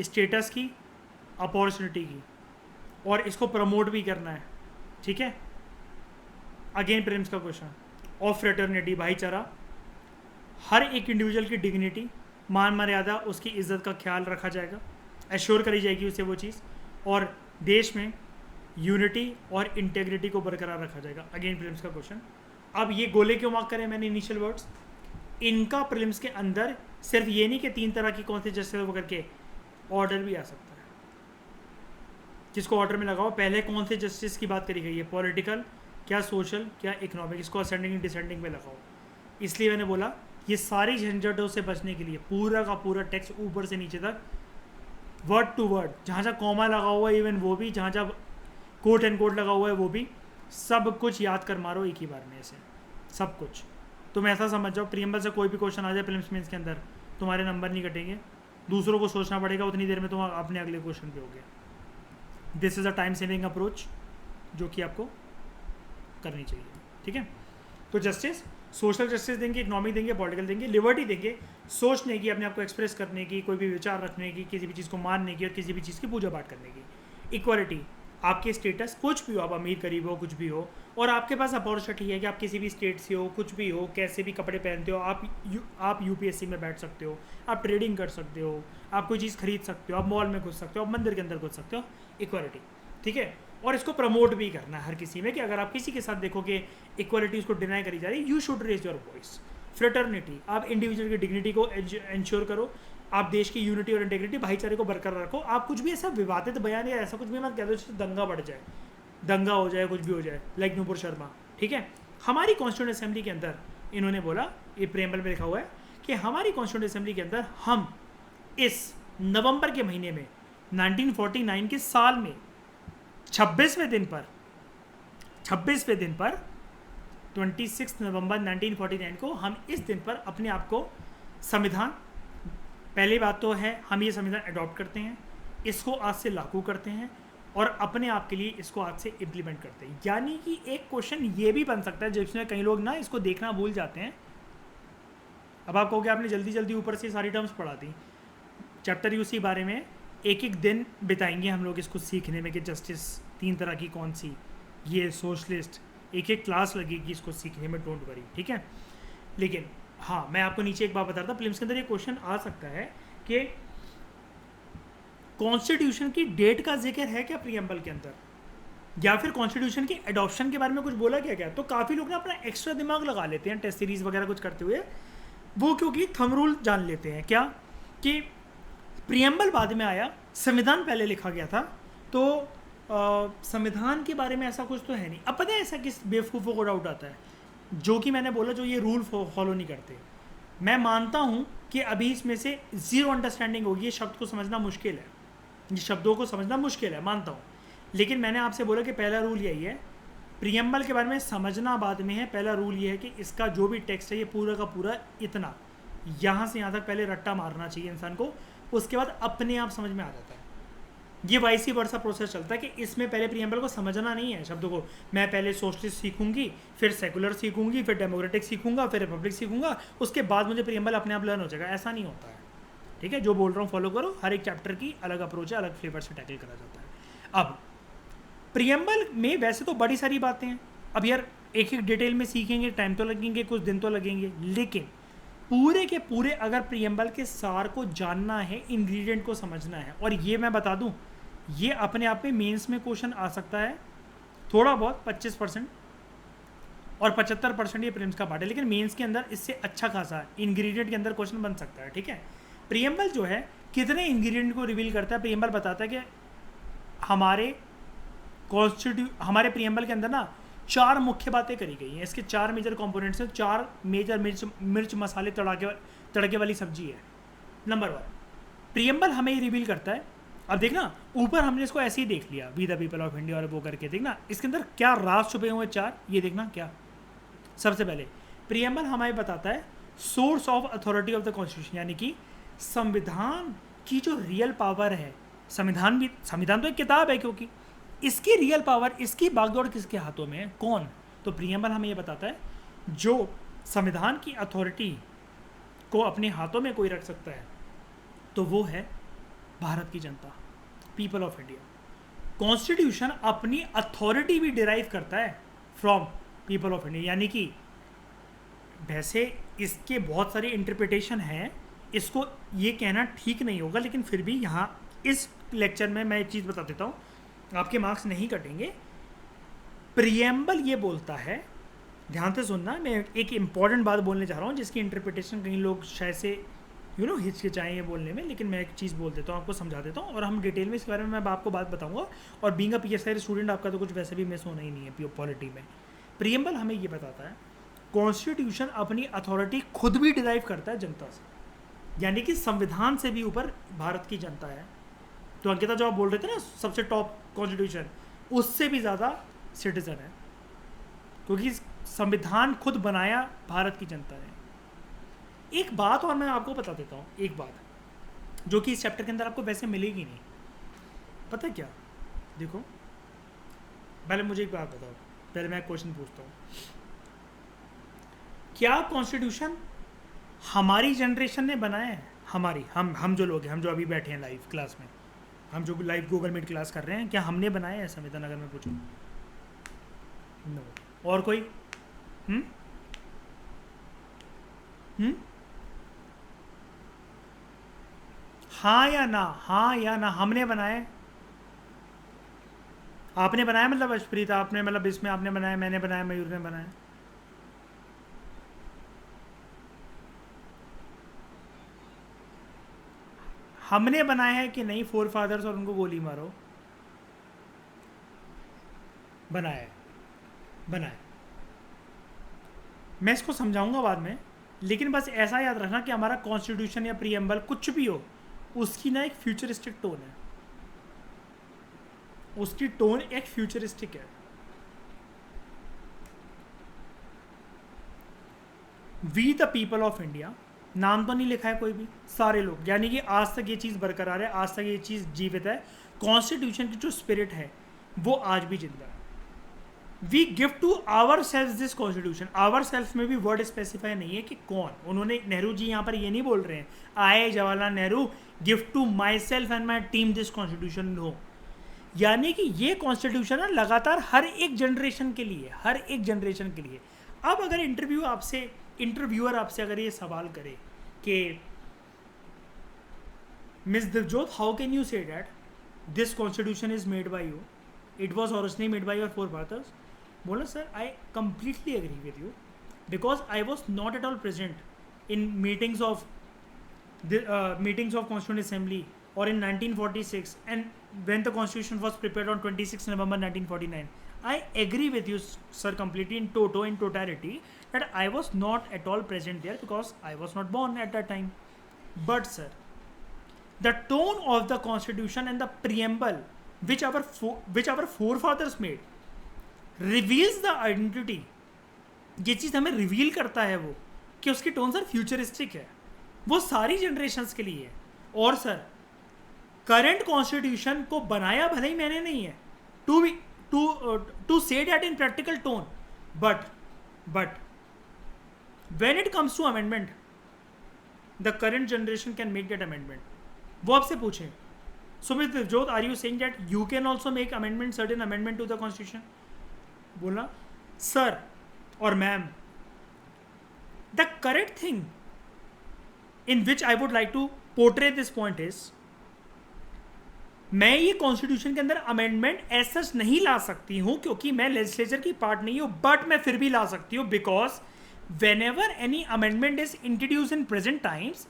स्टेटस की, अपॉर्चुनिटी की, और इसको प्रमोट भी करना है। ठीक है, अगेन प्रीलिम्स का क्वेश्चन। और फ्रेटर्निटी, भाईचारा, हर एक इंडिविजुअल की डिग्निटी, मान मर्यादा, उसकी इज्जत का ख्याल रखा जाएगा, एश्योर करी जाएगी उसे वो चीज़, और देश में यूनिटी और इंटेग्रिटी को बरकरार रखा जाएगा। अगेन प्रीलिम्स का क्वेश्चन। अब ये गोले क्यों मार्क करें मैंने इनिशियल वर्ड्स, इनका प्रीलिम्स के अंदर सिर्फ ये नहीं कि तीन तरह की कौन सी जस्टिस वो करके ऑर्डर भी आ सकता है। किसको ऑर्डर में लगाओ, पहले कौन से जस्टिस की बात करी गई है, पॉलिटिकल, क्या सोशल, क्या इकोनॉमिक, इसको असेंडिंग डिसेंडिंग में लगाओ। इसलिए मैंने बोला ये सारी झंझटों से बचने के लिए पूरा का पूरा टेक्स्ट ऊपर से नीचे तक वर्ड टू वर्ड, जहाँ जहाँ कॉमा लगा हुआ है इवन वो भी, जहाँ जहाँ कोट एंड कोट लगा हुआ है वो भी, सब कुछ याद कर मारो एक ही बार में ऐसे सब कुछ। तुम ऐसा समझ जाओ प्रीएम्बल से कोई भी क्वेश्चन आ जाए प्रीलिम्स मेंस के अंदर, तुम्हारे नंबर नहीं कटेंगे, दूसरों को सोचना पड़ेगा, उतनी देर में तुम अपने अगले क्वेश्चन पे हो गए। This is a time saving approach जो कि आपको करनी चाहिए, ठीक है। तो जस्टिस, सोशल जस्टिस देंगे, इकोनॉमिक देंगे, पॉलिटिकल देंगे, लिबर्टी देंगे सोचने की, अपने आप को एक्सप्रेस करने की, कोई भी विचार रखने की, किसी भी चीज़ को मानने की और किसी भी चीज़ की पूजा पाठ करने की। इक्वालिटी, आपके स्टेटस कुछ भी हो, आप अमीर गरीब हो कुछ भी हो, और आपके पास अपॉर्चुनिटी है कि आप किसी भी स्टेट से हो, कुछ भी हो, कैसे भी कपड़े पहनते हो, आप यूपीएससी में बैठ सकते हो, आप ट्रेडिंग कर सकते हो, आप कोई चीज़ खरीद सकते हो, आप मॉल में घुस सकते हो, आप मंदिर के अंदर घुस सकते हो। इक्वालिटी, ठीक है। और इसको प्रमोट भी करना है हर किसी में कि अगर आप किसी के साथ देखो कि इक्वालिटी उसको डिनाई करी जा रही है, you should raise your voice. Fraternity, आप इंडिविजुअल की डिग्निटी को इंश्योर करो, आप देश की यूनिटी और इंटीग्रिटी, भाईचारे को बरकरार रखो। आप कुछ भी ऐसा विवादित बयान या ऐसा कुछ भी मत कह दो जिससे दंगा बढ़ जाए, दंगा हो जाए, कुछ भी हो जाए, लाइक नूपुर शर्मा, ठीक है। हमारी कॉन्स्टिट्यूंट असेंबली के अंदर इन्होंने बोला, ये प्रेम्बल में लिखा हुआ है कि हमारी कॉन्स्टिट्यूंट असेंबली के अंदर हम इस नवंबर के महीने में 1949 के साल में 26वें दिन पर 26 नवंबर 1949 को हम इस दिन पर अपने आप को संविधान, पहली बात तो है हम ये संविधान अडॉप्ट करते हैं, इसको आज से लागू करते हैं और अपने आप के लिए इसको आज से इम्प्लीमेंट करते हैं। यानी कि एक क्वेश्चन ये भी बन सकता है जिसमें कई लोग ना इसको देखना भूल जाते हैं। अब आप कहोगे आपने जल्दी जल्दी ऊपर से सारी टर्म्स पढ़ा दी, चैप्टर यूसी बारे में एक एक दिन बिताएंगे हम लोग इसको सीखने में कि जस्टिस 3 तरह की कौन सी, ये सोशलिस्ट, एक एक क्लास लगेगी इसको सीखने में, डोंट वरी, ठीक है। लेकिन हाँ, मैं आपको नीचे एक बात बता रहा था, प्रीलिम्स के अंदर ये क्वेश्चन आ सकता है कि कॉन्स्टिट्यूशन की डेट का जिक्र है क्या प्रीएम्बल के अंदर, या फिर कॉन्स्टिट्यूशन की एडॉप्शन के बारे में कुछ बोला क्या। तो काफ़ी लोग ना अपना एक्स्ट्रा दिमाग लगा लेते हैं टेस्ट सीरीज वगैरह कुछ करते हुए, वो क्योंकि थंब रूल जान लेते हैं क्या कि प्रीएम्बल बाद में आया, संविधान पहले लिखा गया था, तो संविधान के बारे में ऐसा कुछ तो है नहीं। अब पता है ऐसा किस बेवकूफ़ों को डाउट आता है, जो कि मैंने बोला जो ये रूल फॉलो नहीं करते। मैं मानता हूँ कि अभी इसमें से ज़ीरो अंडरस्टैंडिंग होगी, ये शब्द को समझना मुश्किल है, ये शब्दों को समझना मुश्किल है, मानता हूँ। लेकिन मैंने आपसे बोला कि पहला रूल यही है, प्रीएम्बल के बारे में समझना बाद में है, पहला रूल ये है कि इसका जो भी टेक्स्ट है ये पूरा का पूरा इतना, यहाँ से यहाँ तक पहले रट्टा मारना चाहिए इंसान को, उसके बाद अपने आप समझ में आ जाता है। ये वाइसी वर्सा प्रोसेस चलता है कि इसमें पहले प्रीएम्बल को समझना नहीं है शब्दों को, मैं पहले सोशलिस्ट सीखूंगी, फिर सेकुलर सीखूंगी, फिर डेमोक्रेटिक सीखूंगा, फिर रिपब्लिक सीखूंगा, उसके बाद मुझे प्रीएम्बल अपने आप लर्न हो जाएगा, ऐसा नहीं होता है, ठीक है। जो बोल रहा हूँ फॉलो करो, हर एक चैप्टर की अलग अप्रोच है, अलग फ्लेवर से टैकल करा जाता है। अब प्रीएम्बल में वैसे तो बड़ी सारी बातें हैं, अब यार एक एक डिटेल में सीखेंगे टाइम तो लगेंगे, कुछ दिन तो लगेंगे, लेकिन पूरे के पूरे अगर प्रीएम्बल के सार को जानना है, इंग्रेडिएंट को समझना है, और ये मैं बता दूं ये अपने आप में मेंस में क्वेश्चन आ सकता है थोड़ा बहुत 25% और 75% ये प्रीलिम्स का पार्ट है, लेकिन मेंस के अंदर इससे अच्छा खासा इंग्रेडिएंट के अंदर क्वेश्चन बन सकता है, ठीक है। प्रीएम्बल जो है कितने इंग्रेडिएंट को रिवील करता है, प्रीएम्बल बताता है कि हमारे प्रीएम्बल के अंदर ना 4 मुख्य बातें करी गई हैं, इसके 4 मेजर कंपोनेंट्स हैं, 4 मेजर मिर्च मसाले तड़के वाली सब्जी है। नंबर 1, प्रीएम्बल हमें ये रिवील करता है, अब देखना ऊपर हमने इसको ऐसे ही देख लिया, we the people of India और वो करके, देखना इसके अंदर क्या राज छुपे हुए 4, ये देखना क्या। सबसे पहले प्रीएम्बल हमें बताता है source of authority of the constitution, यानी कि संविधान की जो रियल पावर है, संविधान तो एक किताब है, क्योंकि इसकी रियल पावर, इसकी बागडोर किसके हाथों में है, कौन। तो प्रीएम्बल हमें ये बताता है जो संविधान की अथॉरिटी को अपने हाथों में कोई रख सकता है तो वो है भारत की जनता, पीपल ऑफ इंडिया। कॉन्स्टिट्यूशन अपनी अथॉरिटी भी डिराइव करता है फ्रॉम पीपल ऑफ इंडिया, यानी कि वैसे इसके बहुत सारे इंटरप्रिटेशन हैं, इसको ये कहना ठीक नहीं होगा, लेकिन फिर भी यहाँ इस लेक्चर में मैं एक चीज़ बता देता हूँ, आपके मार्क्स नहीं कटेंगे। प्रीएम्बल ये बोलता है, ध्यान से सुनना, मैं एक इम्पॉर्टेंट बात बोलने जा रहा हूँ जिसकी इंटरप्रिटेशन कई लोग शायद से हिचकिचाएँ ये बोलने में, लेकिन मैं एक चीज़ बोल देता हूँ, आपको समझा देता हूँ और हम डिटेल में इसके बारे में मैं आपको बात बताऊँगा। और बीइंग अ PSI स्टूडेंट आपका तो कुछ वैसे भी मिस होना ही नहीं है पॉलिटी में। प्रीएम्बल हमें ये बताता है कॉन्स्टिट्यूशन अपनी अथॉरिटी खुद भी डिराइव करता है जनता से, यानी कि संविधान से भी ऊपर भारत की जनता है। तो अंकिता जो आप बोल रहे थे ना सबसे टॉप कॉन्स्टिट्यूशन, उससे भी ज़्यादा सिटीजन है, क्योंकि संविधान खुद बनाया भारत की जनता ने। एक बात और मैं आपको बता देता हूँ, एक बात जो कि इस चैप्टर के अंदर आपको वैसे मिलेगी नहीं। पता है क्या? देखो, पहले मुझे एक बात बताओ, पहले मैं क्वेश्चन पूछता हूँ, क्या कॉन्स्टिट्यूशन हमारी जनरेशन ने बनाया है? हमारी, हम जो लोग हैं, हम जो अभी बैठे हैं लाइव क्लास में, हम जो लाइव गूगल मीट क्लास कर रहे हैं, क्या हमने बनाया है संविधान? अगर मैं पूछूं, नो। और कोई? हाँ या ना? हाँ या ना? हमने बनाया? आपने बनाया मतलब अशप्रीत, आपने मतलब इसमें आपने बनाया, मैंने बनाया, मयूर ने बनाया। हमने बनाया है कि नहीं? फोर फादर्स और उनको गोली मारो। बनाया है, बनाया। मैं इसको समझाऊंगा बाद में, लेकिन बस ऐसा याद रखना कि हमारा कॉन्स्टिट्यूशन या प्रीएम्बल कुछ भी हो, उसकी ना एक फ्यूचरिस्टिक टोन है, उसकी टोन एक फ्यूचरिस्टिक है। We the people of India, नाम तो नहीं लिखा है कोई भी, सारे लोग, यानी कि आज तक ये चीज़ बरकरार है, आज तक ये चीज़ जीवित है। कॉन्स्टिट्यूशन की जो स्पिरिट है वो आज भी जिंदा है। We gift to our self this constitution. Our self में भी वर्ड स्पेसिफाई नहीं है कि कौन। उन्होंने, नेहरू जी यहाँ पर ये नहीं बोल रहे हैं I Jawaharlal Nehru gift to myself and my team this constitution, no. यानी कि ये कॉन्स्टिट्यूशन है लगातार हर एक जनरेशन के लिए, हर एक जनरेशन के लिए। अब अगर इंटरव्यूअर आपसे अगर ये सवाल करे कि miss Divjot, how can you say that this constitution is made by you, it was originally made by your forefathers? बोला sir I completely agree with you because I was not at all present in meetings of Constituent Assembly or in 1946 and when the constitution was prepared on 26 November 1949. I agree with you sir completely in totality that I was not at all present there because I was not born at that time. But sir, the tone of the constitution and the preamble which our forefathers made reveals the identity. ये चीज़ हमें reveal करता है वो कि उसकी tone sir futuristic है, वो सारी जनरेशन्स के लिए है। और सर करंट कॉन्स्टिट्यूशन को बनाया भले ही मैंने नहीं है to say that in practical tone, but when it comes to amendment the current generation can make that amendment. वो आपसे पूछे Sumit Divjot, are you saying that you can also make amendment, certain amendment to the constitution? बोला sir और ma'am, the correct thing in which I would like to portray this point is, मैं ये constitution के अंदर amendment ऐसा नहीं ला सकती हूँ क्योंकि मैं लेजिस्लेचर की पार्ट नहीं हूँ, बट मैं फिर भी ला सकती हूँ because whenever any amendment is introduce in present times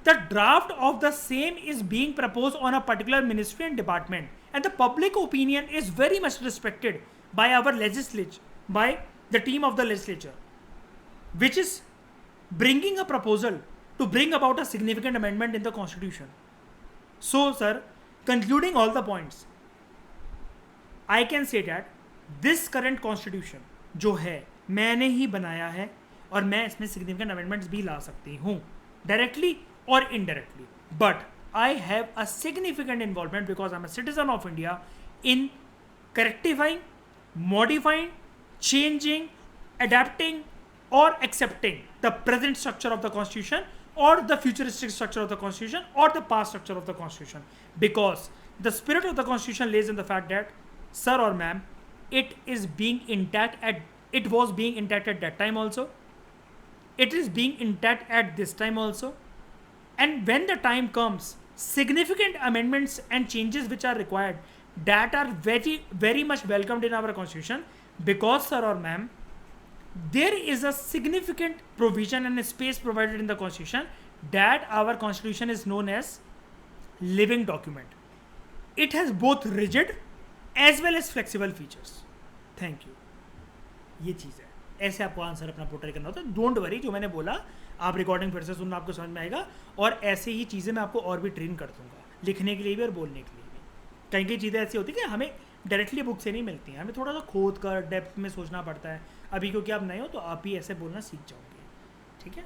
the draft of the same is being propose on a particular ministry and department and the public opinion is very much respected by our legislature, by the team of the legislature which is bringing a proposal to bring about a significant amendment in the constitution. So sir, concluding all the points, I can say that this current constitution जो है मैंने ही बनाया है और मैं इसमें significant amendments भी ला सकती हूँ directly or indirectly, but I have a significant involvement because I'm a citizen of India in correctifying, modifying, changing, adapting or accepting the present structure of the constitution or the futuristic structure of the constitution or the past structure of the constitution, because the spirit of the constitution lays in the fact that sir or ma'am, it was being intact at that time also, it is being intact at this time also, and when the time comes significant amendments and changes which are required that are very very much welcomed in our constitution, because sir or ma'am, there is a significant provision and a space provided in the constitution that our constitution is known as living document. It has both rigid as well as flexible features. Thank you. ये चीज़ है, ऐसे आपको answer अपना portray करना होता है. Don't worry, जो मैंने बोला आप रिकॉर्डिंग फिर से सुनना, आपको समझ में आएगा. और ऐसे ही चीज़ें मैं आपको और भी ट्रेन कर दूंगा, लिखने के लिए भी और बोलने के लिए भी. कहीं कहीं चीज़ें ऐसी होती है कि हमें डायरेक्टली बुक से नहीं मिलती हैं, हमें थोड़ा सा खोद कर डेप्थ में सोचना पड़ता है. अभी क्योंकि आप नए हो तो आप ही ऐसे बोलना सीख जाओगे. ठीक है,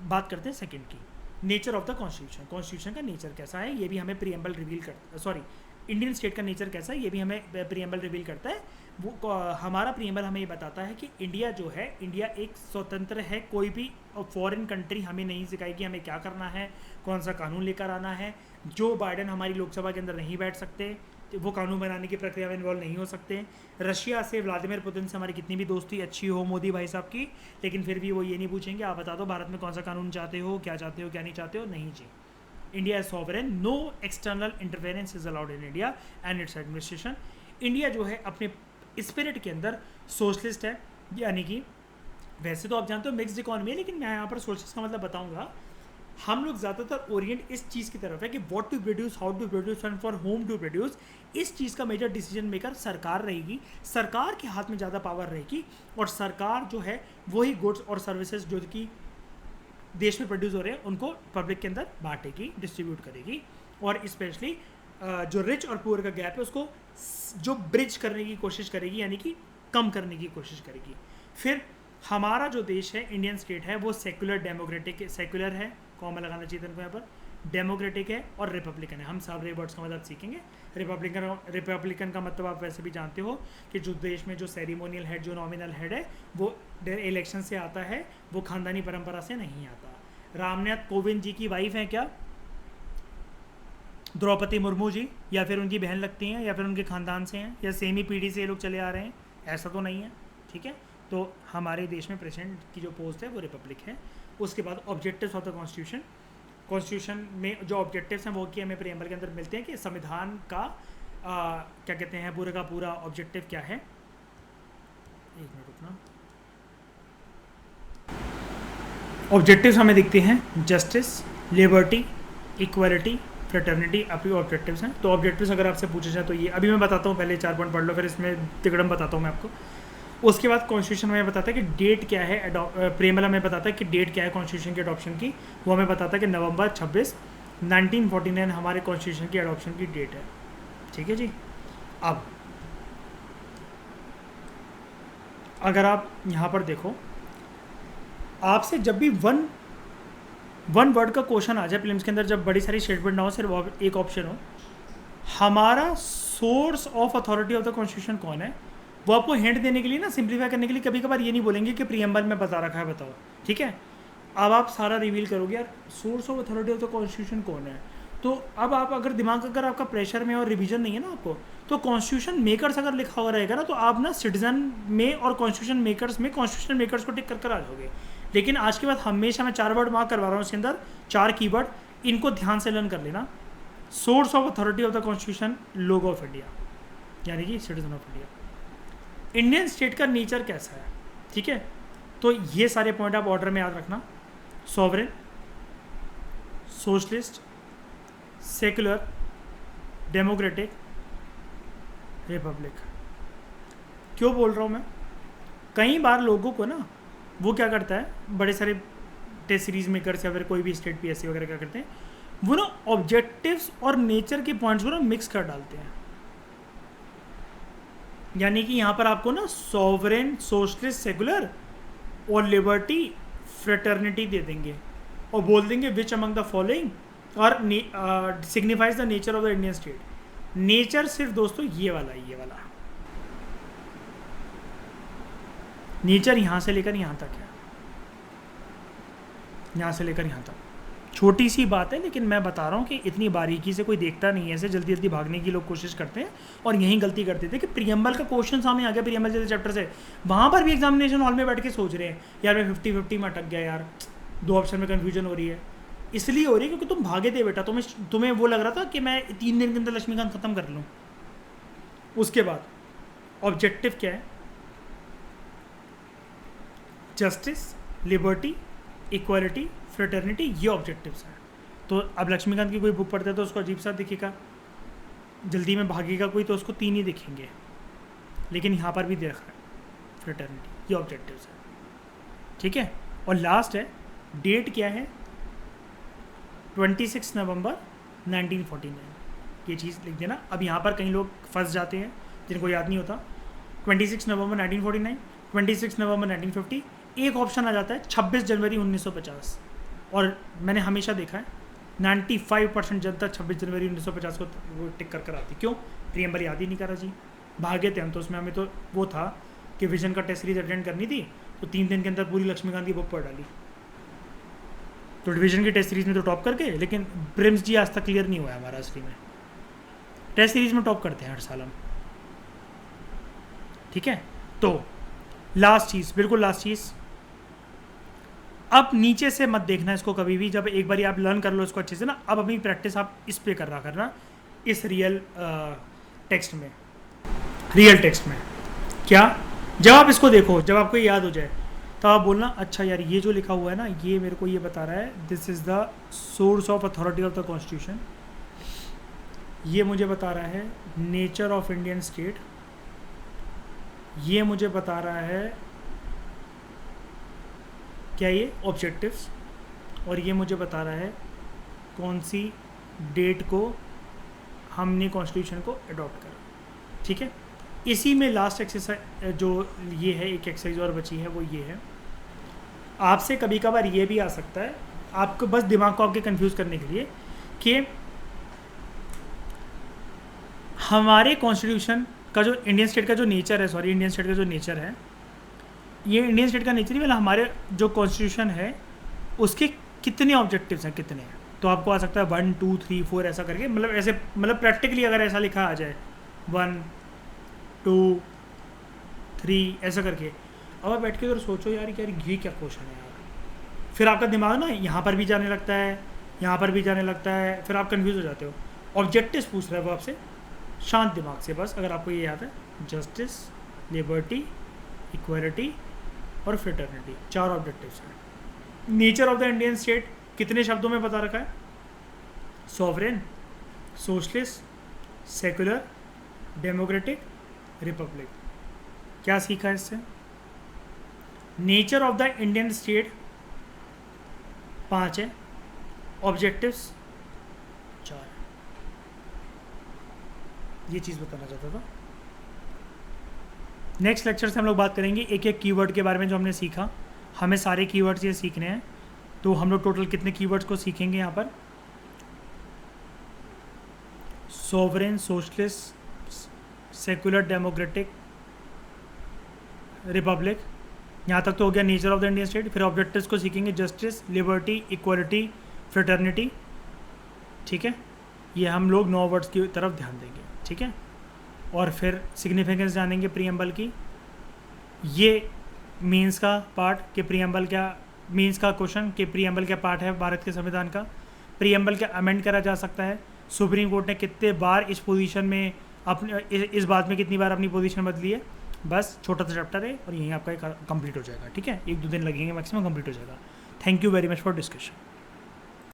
बात करते हैं सेकंड की, nature of the constitution. Constitution का नेचर कैसा है ये भी हमें प्रीएम्बल रिवील कर, सॉरी इंडियन स्टेट का नेचर कैसा है ये भी हमें प्रीएम्बल रिवील करता है. वो हमारा प्रीएम्बल हमें ये बताता है कि इंडिया जो है, इंडिया एक स्वतंत्र है. कोई भी फॉरेन कंट्री हमें नहीं सिखाएगी हमें क्या करना है, कौन सा कानून लेकर आना है. जो बाइडेन हमारी लोकसभा के अंदर नहीं बैठ सकते, वो कानून बनाने की प्रक्रिया में इन्वॉल्व नहीं हो सकते. रशिया से, व्लादिमीर पुतिन से हमारी कितनी भी दोस्ती अच्छी हो मोदी भाई साहब की, लेकिन फिर भी वो ये नहीं पूछेंगे आप बता दो भारत में कौन सा कानून चाहते हो, क्या चाहते हो, क्या नहीं चाहते हो. नहीं जी, India is sovereign, no external interference is allowed in India and its administration. India जो है अपने स्पिरिट के अंदर सोशलिस्ट है, यानी कि वैसे तो आप जानते हो मिक्स्ड इकॉनमी है, लेकिन मैं यहाँ पर सोशलिस्ट का मतलब बताऊँगा. हम लोग ज़्यादातर ओरिएंट इस चीज़ की तरफ है कि what to produce, how to produce and for whom to produce. इस चीज़ का मेजर डिसीजन मेकर सरकार रहेगी, सरकार के हाथ में ज़्यादा पावर रहेगी. और सरकार जो है वही गुड्स और सर्विसेज जो कि देश में प्रोड्यूस हो रहे हैं उनको पब्लिक के अंदर बांटेगी, डिस्ट्रीब्यूट करेगी. और स्पेशली जो रिच और पुअर का गैप है उसको जो ब्रिज करने की कोशिश करेगी, यानी कि कम करने की कोशिश करेगी. फिर हमारा जो देश है, इंडियन स्टेट है, वो सेक्युलर डेमोक्रेटिक, सेक्युलर है, कॉमा लगाना चाहिए इनको यहाँ पर, डेमोक्रेटिक है और रिपब्लिकन है. हम सारे वर्ड्स का मतलब सीखेंगे. रिपब्लिकन का मतलब आप वैसे भी जानते हो कि जो देश में जो सेरेमोनियल हेड, जो नॉमिनल हेड है, वो इलेक्शन से आता है, वो खानदानी परंपरा से नहीं आता. रामनाथ कोविंद जी की वाइफ हैं क्या द्रौपदी मुर्मू जी, या फिर उनकी बहन लगती हैं, या फिर उनके ख़ानदान से हैं, या सेम ही पीढ़ी से ये लोग चले आ रहे हैं? ऐसा तो नहीं है. ठीक है, तो हमारे देश में प्रेसिडेंट की जो पोस्ट है वो रिपब्लिक है. उसके बाद objectives of the constitution. Constitution में जो ऑब्जेक्टिव्स हैं वो कि हमें प्रीएम्बल के अंदर मिलते हैं कि संविधान का क्या कहते हैं पूरे का पूरा ऑब्जेक्टिव क्या है. एक मिनट रुकना. ऑब्जेक्टिव्स हमें दिखते हैं जस्टिस, लिबर्टी, इक्वालिटी, फ्रेटर्निटी, अपनी ऑब्जेक्टिव्स हैं. तो ऑब्जेक्टिव्स अगर आपसे पूछे जाए तो ये अभी मैं बताता हूँ, पहले 4 पॉइंट पढ़ लो, फिर इसमें तिकड़म बताता हूँ मैं आपको. उसके बाद कॉन्स्टिट्यूशन हमें बताता है कि डेट क्या है, प्रीएम्बल हमें बताता है कि डेट क्या है कॉन्स्टिट्यूशन के अडॉप्शन की. वो हमें बताता है कि नवंबर 26, 1949 हमारे कॉन्स्टिट्यूशन की अडॉप्शन की डेट है. ठीक है जी. अब अगर आप यहाँ पर देखो, आपसे जब भी वन वर्ड का क्वेश्चन आ जाए प्रीलिम्स के अंदर, जब बड़ी सारी स्टेटमेंट ना हो, सिर्फ एक ऑप्शन हो, हमारा source of authority of the constitution कौन है, वो आपको हिंट देने के लिए ना, सिंप्लीफाई करने के लिए कभी कभार ये नहीं बोलेंगे कि प्रीएम्बल में बता रखा है बताओ. ठीक है, अब आप सारा रिवील करोगे यार source of authority of the constitution कौन है. तो अब आप अगर दिमाग अगर आपका प्रेशर में और रिवीजन नहीं है ना आपको, तो कॉन्स्टिट्यूशन मेकर्स अगर लिखा हुआ रहेगा ना, तो आप ना सिटीजन में और कॉन्स्टिट्यूशन मेकर्स में कॉन्स्टिट्यूशन मेकर्स को टिक कर आ जाओगे. लेकिन आज के बाद हमेशा मैं 4 वर्ड मार्क करवा रहा हूँ इसके अंदर, 4 कीवर्ड, इनको ध्यान से लर्न कर लेना. Source of authority of the constitution, logo of India, यानी कि citizen of India. Indian state का नेचर कैसा है. ठीक है, तो ये सारे पॉइंट आप ऑर्डर में याद रखना. Sovereign, socialist, secular, democratic, Republic. क्यों बोल रहा हूँ मैं, कई बार लोगों को ना वो क्या करता है, बड़े सारे टेस्ट सीरीज मेकर्स या फिर कोई भी स्टेट पीएससी वगैरह क्या करते हैं, वो ना ऑब्जेक्टिव्स और नेचर के पॉइंट्स को ना मिक्स कर डालते हैं. यानी कि यहाँ पर आपको ना सॉवरेन, सोशलिस्ट, सेकुलर और लिबर्टी, फ्रेटर्निटी दे देंगे और बोल देंगे विच अमंग द फॉलोइंग और signifies the nature of the Indian state. Nature सिर्फ दोस्तों ये वाला नेचर यहाँ से लेकर यहाँ तक है, यहाँ से लेकर यहाँ तक. छोटी सी बात है, लेकिन मैं बता रहा हूँ कि इतनी बारीकी से कोई देखता नहीं है, ऐसे जल्दी जल्दी भागने की लोग कोशिश करते हैं और यही गलती करते थे कि प्रीएम्बल का क्वेश्चन सामने आ गया, प्रीएम्बल जैसे चैप्टर से, वहाँ पर भी एग्जामिनेशन हॉल में बैठ के सोच रहे हैं यार मैं 50-50 में अटक गया यार, 2 ऑप्शन में कन्फ्यूजन हो रही है. इसलिए हो रही है क्योंकि तुम भागे थे बेटा, तुम्हें वो लग रहा था कि मैं 3 दिन के अंदर लक्ष्मीकांत खत्म कर लूँ. उसके बाद ऑब्जेक्टिव क्या है, जस्टिस, लिबर्टी, इक्वालिटी, फ्रेटर्निटी, ये ऑब्जेक्टिव्स हैं। तो अब लक्ष्मीकांत की कोई बुक पढ़ता है तो उसको अजीब सा दिखेगा, जल्दी में भागेगा कोई तो उसको 3 ही दिखेंगे, लेकिन यहाँ पर भी देख रहा है फ्रेटर्निटी, ये ऑब्जेक्टिव्स है, ठीक है। और लास्ट है डेट क्या है, 26 नवंबर 1949, ये चीज़ लिख देना। अब यहाँ पर कई लोग फंस जाते हैं जिनको याद नहीं होता। 26 नवंबर 1949, 26 नवंबर 1950, एक ऑप्शन आ जाता है 26 जनवरी 1950, और मैंने हमेशा देखा है 95% जनता 26 जनवरी 1950 को वो टिक कर आती। क्यों? प्रीएम्बल याद ही नहीं करा जी, भागे थे हम तो उसमें। हमें तो वो था कि विजन का टेस्ट सीरीज अटेंड करनी थी, तो 3 दिन के अंदर पूरी लक्ष्मीकांत की बुक पढ़ डाली। तो डिवीजन की टेस्ट सीरीज में तो टॉप करके, लेकिन प्रिम्स जी आज तक क्लियर नहीं हुआ है हमारा असली में। टेस्ट सीरीज में टॉप करते हैं हर साल हम, ठीक है। तो लास्ट चीज़, बिल्कुल लास्ट चीज़, अब नीचे से मत देखना इसको कभी भी। जब एक बार आप लर्न कर लो इसको अच्छे से ना, अब अपनी प्रैक्टिस आप इस पे कर रहा करना, इस रियल टेक्स्ट में, रियल टेक्स्ट में। क्या? जब आप इसको देखो, जब आपको ये याद हो जाए, तो आप बोलना अच्छा यार ये जो लिखा हुआ है ना, ये मेरे को ये बता रहा है this is the source of authority of the constitution, ये मुझे बता रहा है नेचर ऑफ इंडियन स्टेट, ये मुझे बता रहा है क्या ये ऑब्जेक्टिव्स, और ये मुझे बता रहा है कौन सी डेट को हमने कॉन्स्टिट्यूशन को अडॉप्ट करा, ठीक है। इसी में लास्ट एक्सरसाइज जो ये है, एक एक्सरसाइज और बची है, वो ये है। आपसे कभी कभार ये भी आ सकता है, आपको बस दिमाग को आपके कंफ्यूज करने के लिए, कि हमारे कॉन्स्टिट्यूशन का जो इंडियन स्टेट का जो नेचर है, सॉरी इंडियन स्टेट का जो नेचर है, ये इंडियन स्टेट का नेचर ही मतलब हमारे जो कॉन्स्टिट्यूशन है उसके कितने ऑब्जेक्टिव्स हैं, कितने हैं। तो आपको आ सकता है 1 2 3 4 ऐसा करके, मतलब ऐसे, मतलब प्रैक्टिकली अगर ऐसा लिखा आ जाए 1 2 3 ऐसा करके, अब आप बैठ के अगर सोचो यार ये क्या क्वेश्चन है यार, फिर आपका दिमाग ना यहाँ पर भी जाने लगता है, यहाँ पर भी जाने लगता है, फिर आप कन्फ्यूज़ हो जाते हो। ऑब्जेक्टिव्स पूछ रहा है वो आपसे, शांत दिमाग से, बस अगर आपको ये याद है, जस्टिस, लिबर्टी, इक्वालिटी और फ्रेटर्निटी, 4 ऑब्जेक्टिव्स हैं। Nature of the Indian state कितने शब्दों में बता रखा है? Sovereign, socialist, secular, democratic, Republic. क्या सीखा है इससे? Nature of the Indian state 5 है, ऑब्जेक्टिव्स 4 है। ये चीज़ बताना चाहता था। नेक्स्ट लेक्चर से हम लोग बात करेंगे एक एक कीवर्ड के बारे में जो हमने सीखा। हमें सारे कीवर्ड्स ये सीखने हैं, तो हम लोग टोटल कितने कीवर्ड्स को सीखेंगे यहाँ पर? Sovereign, socialist, secular, democratic, Republic, यहाँ तक तो हो गया nature of the Indian state. फिर ऑब्जेक्टिव्स को सीखेंगे, जस्टिस, लिबर्टी, इक्वालिटी, फ्रेटर्निटी, ठीक है। ये हम लोग 9 वर्ड्स की तरफ ध्यान देंगे, ठीक है। और फिर सिग्निफिकेंस जानेंगे प्रीएम्बल की। ये मीन्स का पार्ट कि प्रीएम्बल क्या, मीन्स का क्वेश्चन कि प्रीएम्बल क्या पार्ट है भारत के संविधान का, प्रीएम्बल क्या अमेंड करा जा सकता है, सुप्रीम कोर्ट ने कितने बार इस पोजीशन में अपने इस बात में कितनी बार अपनी पोजीशन बदली है। बस छोटा सा चैप्टर है और यहीं आपका कंप्लीट हो जाएगा, ठीक है। 1-2 दिन लगेंगे मैक्सिमम, कंप्लीट हो जाएगा। Thank you very much for discussion.